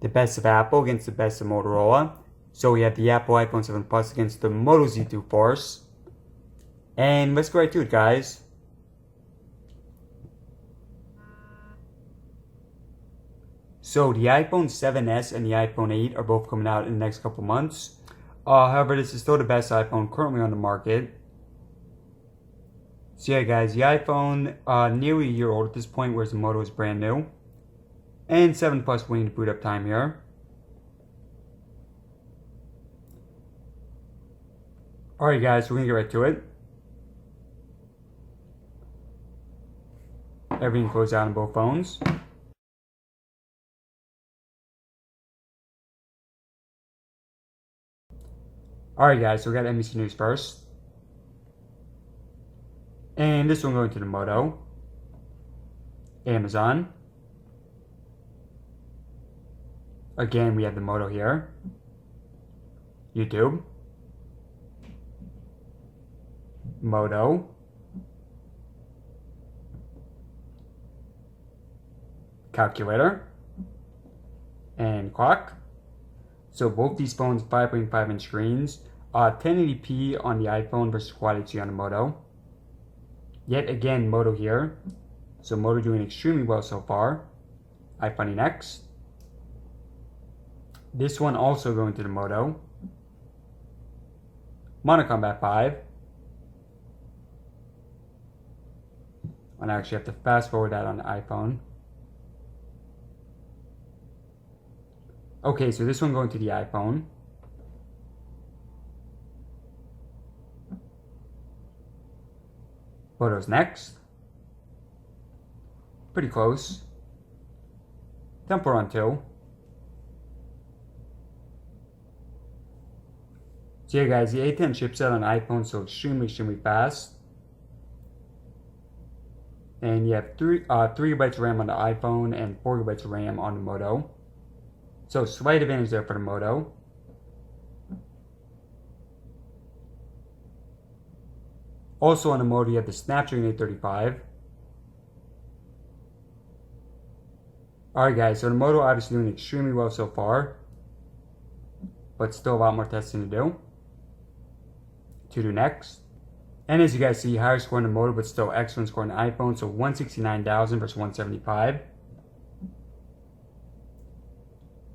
the best of Apple against the best of Motorola. So we have the Apple iPhone 7 Plus against the Moto Z2 Force. And let's go right to it, guys. So the iPhone 7s and the iPhone 8 are both coming out in the next couple months. However, this is still the best iPhone currently on the market. So yeah, guys, the iPhone nearly a year old at this point, whereas the Moto is brand new. And 7 Plus winning the boot up time here. Alright guys, so we're going to get right to it. Everything closed out on both phones. Alright guys, so we got NBC News first. And this one going to the Moto. Amazon. Again, we have the Moto here. YouTube. Moto. Calculator. And clock. So both these phones 5.5 inch screens. 1080p on the iPhone versus Quad HD on the Moto. Yet again, Moto here. So Moto doing extremely well so far. iPhone next. This one also going to the Moto. Monocombat 5. And I actually have to fast forward that on the iPhone. Okay, so this one going to the iPhone. Photos next. Pretty close. Tempo Run 2. So yeah guys, the A10 chipset on iPhone, so extremely fast. And you have 3 GB of RAM on the iPhone and 4 GB of RAM on the Moto. So slight advantage there for the Moto. Also on the Moto, you have the Snapdragon 835. Alright guys, so the Moto obviously doing extremely well so far. But still a lot more testing to do. To do next. And as you guys see, higher score in the Moto, but still excellent score in the iPhone. So 169,000 versus 175.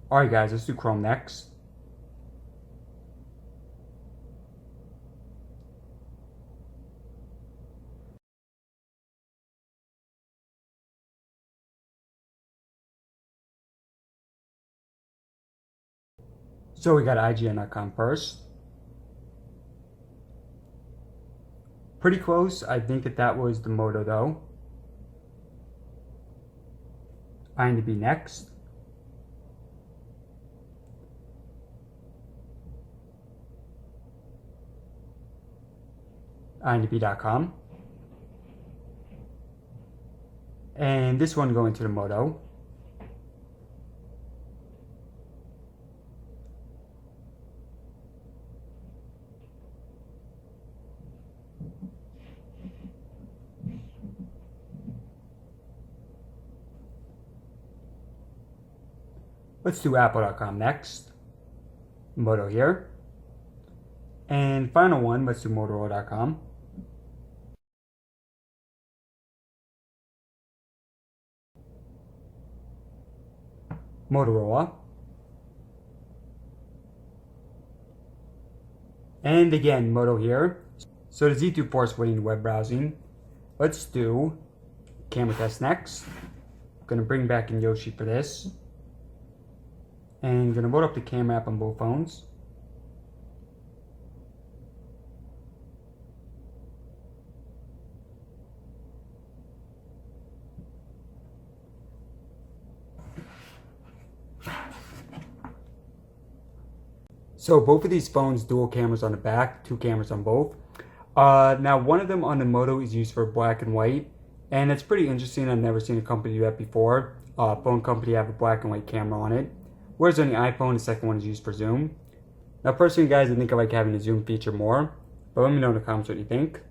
Alright guys, let's do Chrome next. So we got IGN.com first. Pretty close. I think that was the Moto though. IMDb next. IMDb.com. And this one going to the Moto. Let's do Apple.com next. Moto here. And final one, let's do Motorola.com. Motorola. And again, Moto here. So the Z2 Force winning web browsing. Let's do camera test next. I'm gonna bring back in Yoshi for this. And gonna load up the camera app on both phones. So both of these phones, dual cameras on the back, 2 cameras on both. Now one of them on the Moto is used for black and white, and it's pretty interesting. I've never seen a company do that before. Phone company have a black and white camera on it. Whereas on the iPhone, the second one is used for zoom. Now personally guys, I think I like having the zoom feature more, but let me know in the comments what you think.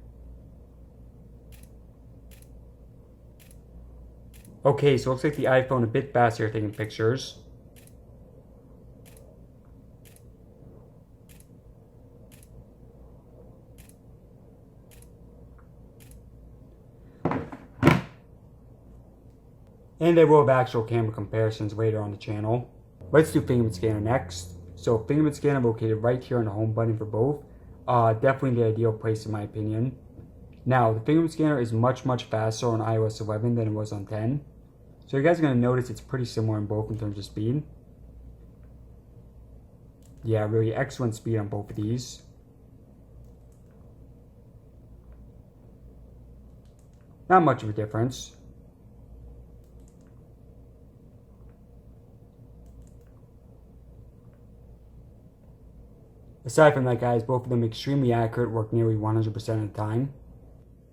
Okay, so it looks like the iPhone a bit faster taking pictures. And I will have actual camera comparisons later on the channel. Let's do fingerprint scanner next. So fingerprint scanner located right here on the home button for both. Definitely the ideal place in my opinion. Now the fingerprint scanner is much faster on iOS 11 than it was on 10. So you guys are going to notice it's pretty similar in both in terms of speed. Yeah, really excellent speed on both of these. Not much of a difference. Aside from that, guys, both of them extremely accurate, work nearly 100% of the time.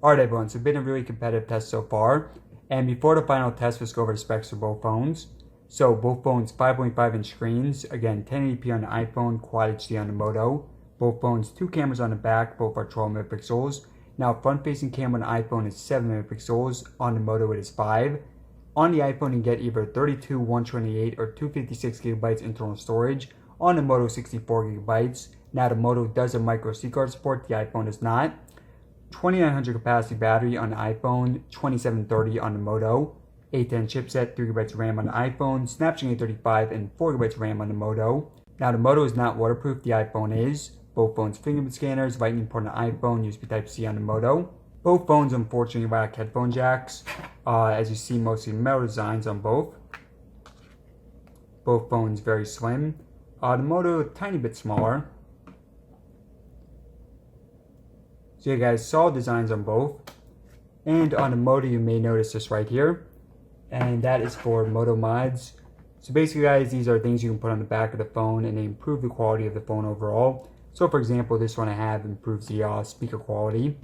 Alright everyone, so it's been a really competitive test so far. And before the final test, let's go over the specs for both phones. So both phones 5.5 inch screens, again 1080p on the iPhone, Quad HD on the Moto. Both phones 2 cameras on the back, both are 12 megapixels. Now front facing camera on the iPhone is 7 megapixels, on the Moto it is 5. On the iPhone you get either 32, 128 or 256 gigabytes internal storage. On the Moto 64 gigabytes. Now the Moto does have micro SD card support, the iPhone does not. 2900 capacity battery on the iPhone, 2730 on the Moto. 810 chipset, 3GB RAM on the iPhone, Snapdragon 835 and 4GB RAM on the Moto. Now the Moto is not waterproof, the iPhone is. Both phones fingerprint scanners, lightning port on the iPhone, USB Type-C on the Moto. Both phones unfortunately lack headphone jacks, as you see mostly metal designs on both. Both phones very slim. The Moto a tiny bit smaller. So you guys saw designs on both. And on the Moto you may notice this right here. And that is for Moto mods. So basically guys, these are things you can put on the back of the phone and they improve the quality of the phone overall. So for example, this one I have improves the speaker quality.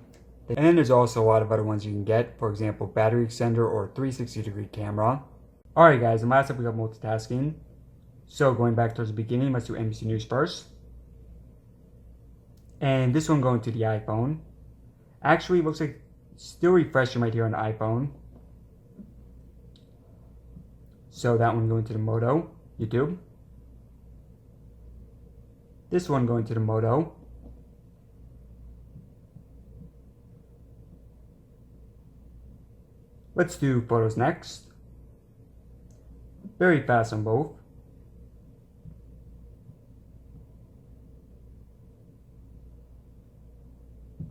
And then there's also a lot of other ones you can get. For example, battery extender or 360-degree camera. Alright guys, and last up we got multitasking. So going back towards the beginning, let's do NBC News first. And this one going to the iPhone. Actually, it looks like still refreshing right here on the iPhone. So that one going to the Moto, YouTube. This one going to the Moto. Let's do photos next. Very fast on both.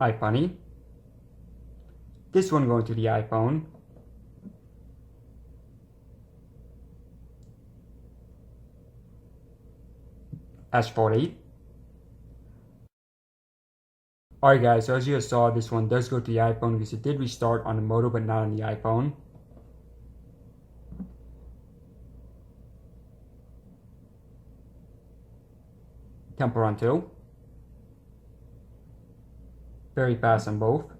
iFunny. This one going to the iPhone. S48. Alright guys, so as you guys saw, this one does go to the iPhone because it did restart on the Moto but not on the iPhone. Tempo Run 2. Very fast on both.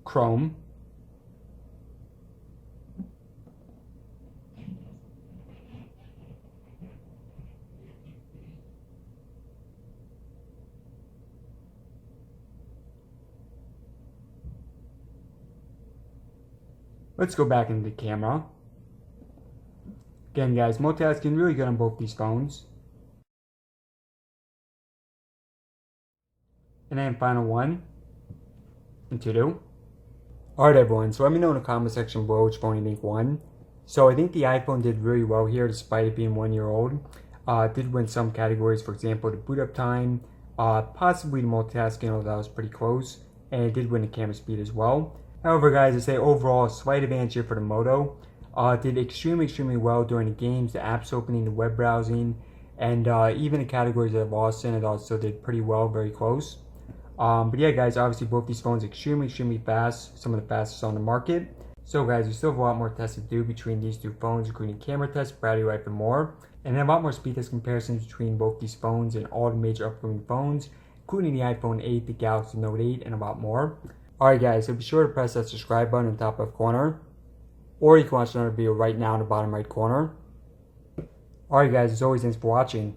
Chrome. Let's go back into the camera. Again guys, multitasking really good on both these phones. And then final one, and to do. Alright everyone, so let me know in the comment section below which phone you think won. So I think the iPhone did really well here despite it being 1 year old. It did win some categories, for example the boot up time, possibly the multitasking, although that was pretty close. And it did win the camera speed as well. However guys, I say overall a slight advantage here for the Moto. It did extremely well during the games, the apps opening, the web browsing, and even the categories that I lost in, it also did pretty well, very close. But yeah guys, obviously both these phones extremely fast, some of the fastest on the market. So guys, we still have a lot more tests to do between these two phones, including camera tests, battery life, and more. And then a lot more speed test comparisons between both these phones and all the major upcoming phones, including the iPhone 8, the Galaxy Note 8, and a lot more. Alright guys, so be sure to press that subscribe button in the top left corner. Or you can watch another video right now in the bottom right corner. Alright guys, as always, thanks for watching.